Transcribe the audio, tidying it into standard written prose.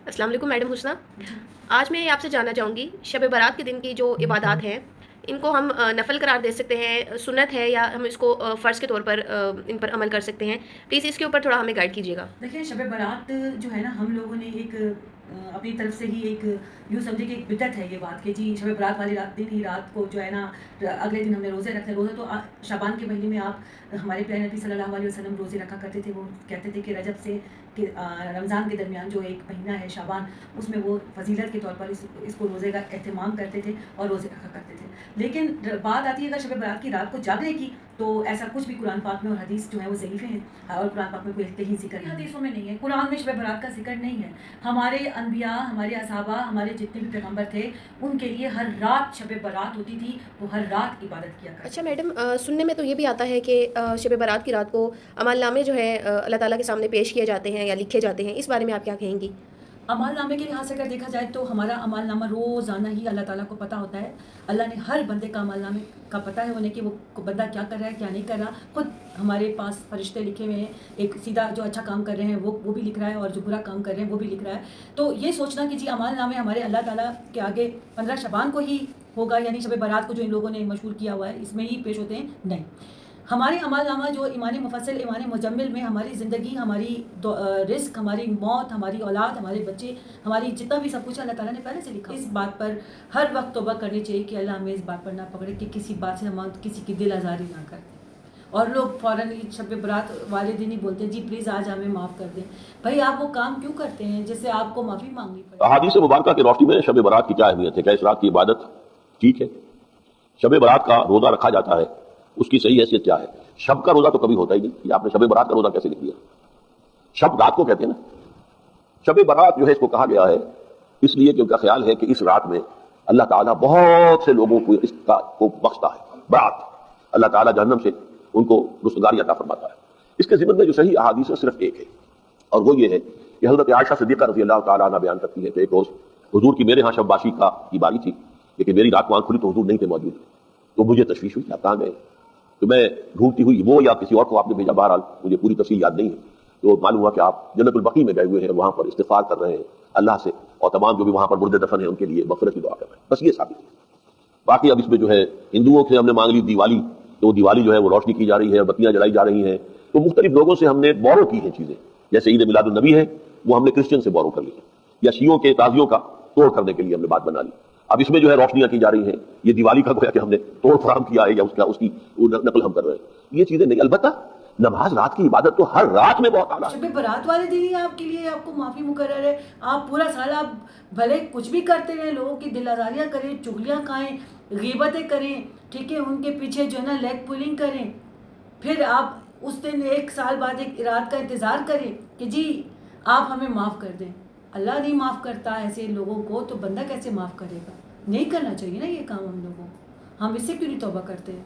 السلام علیکم میڈم حسنہ. آج میں آپ سے جاننا چاہوں گی شب برات کے دن کی جو عبادات ہیں ان کو ہم نفل قرار دے سکتے ہیں، سنت ہے، یا ہم اس کو فرض کے طور پر ان پر عمل کر سکتے ہیں؟ پلیز اس کے اوپر تھوڑا ہمیں گائیڈ کیجیے گا. دیکھیں، شب برات جو ہے نا، ہم لوگوں نے ایک اپنی طرف سے ہی ایک یوں سمجھے کہ ایک بدعت ہے یہ بات کہ جی شب برات والی دن ہی رات کو جو ہے نا اگلے دن ہم نے روزے رکھتے. روزے تو شعبان کے مہینے میں آپ ہمارے پیارے نبی صلی اللہ علیہ وسلم روزے رکھا کرتے تھے. وہ کہتے تھے کہ رجب سے کہ رمضان کے درمیان جو ایک مہینہ ہے شعبان، اس میں وہ فضیلت کے طور پر اس کو روزے کا اہتمام کرتے تھے اور روزے رکھا کرتے تھے. لیکن بات آتی ہے اگر شب برات کی رات کو جاگنے کی، تو ایسا کچھ بھی قرآن پاک میں اور حدیث جو ہے وہ ضعیف ہیں، اور قرآن پاک میں کوئی کہیں ذکر نہیں، حدیثوں میں نہیں ہے، قرآن میں شب برات کا ذکر نہیں ہے. ہمارے انبیاء، ہمارے اصحابہ، ہمارے جتنے بھی پیغمبر تھے، ان کے لیے ہر رات شب برات ہوتی تھی، وہ ہر رات عبادت کیا کرتے. اچھا میڈم، سننے میں تو یہ بھی آتا ہے کہ شب برات کی رات کو عمل نامے جو ہے اللہ تعالیٰ کے سامنے پیش کیے جاتے ہیں یا لکھے جاتے ہیں، اس بارے میں آپ کیا کہیں گی؟ اعمال نامے کے لحاظ سے اگر دیکھا جائے تو ہمارا اعمال نامہ روزانہ ہی اللہ تعالیٰ کو پتہ ہوتا ہے. اللہ نے ہر بندے کا اعمال نامے کا پتہ ہے انہیں کہ وہ بندہ کیا کر رہا ہے، کیا نہیں کر رہا. خود ہمارے پاس فرشتے لکھے ہوئے ہیں، ایک سیدھا جو اچھا کام کر رہے ہیں وہ بھی لکھ رہا ہے، اور جو برا کام کر رہے ہیں وہ بھی لکھ رہا ہے. تو یہ سوچنا کہ جی اعمال نامے ہمارے اللہ تعالیٰ کے آگے 15 شعبان کو ہی ہوگا، یعنی شب برات کو جو ان لوگوں نے مشہور کیا ہوا ہے اس میں ہی پیش ہوتے ہیں، نہیں. ہمارے اعمال نامہ جو ایمان مفصل، ایمان مجمل میں ہماری زندگی، ہماری رزق، ہماری موت، ہماری اولاد، ہمارے بچے، ہماری جتنا بھی سب کچھ اللہ تعالیٰ نے پہلے سے لکھا. اس بات پر ہر وقت توبہ کرنی چاہیے کہ اللہ ہمیں اس بات پر نہ پکڑے کہ کسی بات سے ہم کسی کی دل آزاری نہ کریں. اور لوگ فوراً شب برات والے دن ہی بولتے ہیں جی پلیز آج ہمیں معاف کر دیں. بھائی آپ وہ کام کیوں کرتے ہیں جس سے آپ کو معافی مانگنی پڑے؟ احادیث مبارکہ کی روشنی میں شب برات کی کیا اہمیت ہے؟ کیا اس رات کی عبادت ٹھیک ہے؟ شب برات کا روزہ رکھا جاتا ہے، اس کی صحیح حیثیت کیا ہے؟ شب کا روزہ تو کبھی ہوتا ہی نہیں، کہ آپ نے شب برات کا روزہ کیسے لکھ دیا؟ شب رات کو کہتے ہیں نا. شب برات جو ہے اس کو کہا گیا ہے اس لیے کہ ان کا خیال ہے کہ اس رات میں اللہ تعالیٰ بہت سے لوگوں کو اس کو بخشتا ہے. برات اللہ تعالیٰ جہنم سے ان کو رستگاری عطا فرماتا ہے. اس کے ضمن میں جو صحیح احادیث ہے صرف ایک ہے، اور وہ یہ ہے کہ حضرت عائشہ صدیقہ رضی اللہ تعالیٰ عنہ بیان کرتی ہے کہ ایک روز حضور کی میرے ہاں شب باشی کی باری تھی، لیکن میری رات کو آنکھ کھلی تو حضور نہیں تھے موجود. تو مجھے تشویش ہوئی کہ آپ کہاں گئے؟ تو میں ڈھونڈتی ہوئی وہ یا کسی اور کو آپ نے بھیجا، بہرحال مجھے پوری تفصیل یاد نہیں ہے. تو معلوم ہوا کہ آپ جنت البقیع میں گئے ہوئے ہیں، وہاں پر استغفار کر رہے ہیں اللہ سے، اور تمام جو بھی وہاں پر مردے دفن ہیں ان کے لیے مغفرت کی دعا کر رہے ہیں. بس یہ ثابت ہے. باقی اب اس میں جو ہے ہندوؤں سے ہم نے مانگ لی دیوالی، تو دیوالی جو ہے وہ روشنی کی جا رہی ہے، بتیاں جلائی جا رہی ہیں. تو مختلف لوگوں سے ہم نے بورو کی ہیں چیزیں، جیسے عید میلاد النبی ہے وہ ہم نے کرسچن سے بورو کر لی ہے، یا شیعوں کے تازیوں کا توڑ کرنے کے لیے ہم نے بات بنا لی. اب اس میں جو ہے روشنیاں کی جا رہی ہیں، یہ دیوالی کا گویا کہ ہم نے توڑ فراہم کیا ہے، یا اس کی نقل ہم کر رہے ہیں. یہ چیزیں نہیں. البتہ نماز رات کی عبادت تو ہر رات میں بہت اعلیٰ ہے. شب برات والے دن ہی آپ کے لیے آپ کو معافی مقرر ہے. آپ پورا سال آپ بھلے کچھ بھی کرتے رہیں، لوگوں کی دل آزاریاں کریں، چغلیاں کھائیں، غیبتیں کریں، ٹھیک ہے، ان کے پیچھے جو ہے نا لیگ پولنگ کریں، پھر آپ اس دن ایک سال بعد ایک رات کا انتظار کریں کہ جی آپ ہمیں معاف کر دیں. اللہ نہیں معاف کرتا ایسے لوگوں کو، تو بندہ کیسے معاف کرے گا؟ نہیں کرنا چاہیے نا یہ کام ہم لوگوں. ہم اس سے کیوں نہیں توبہ کرتے ہیں؟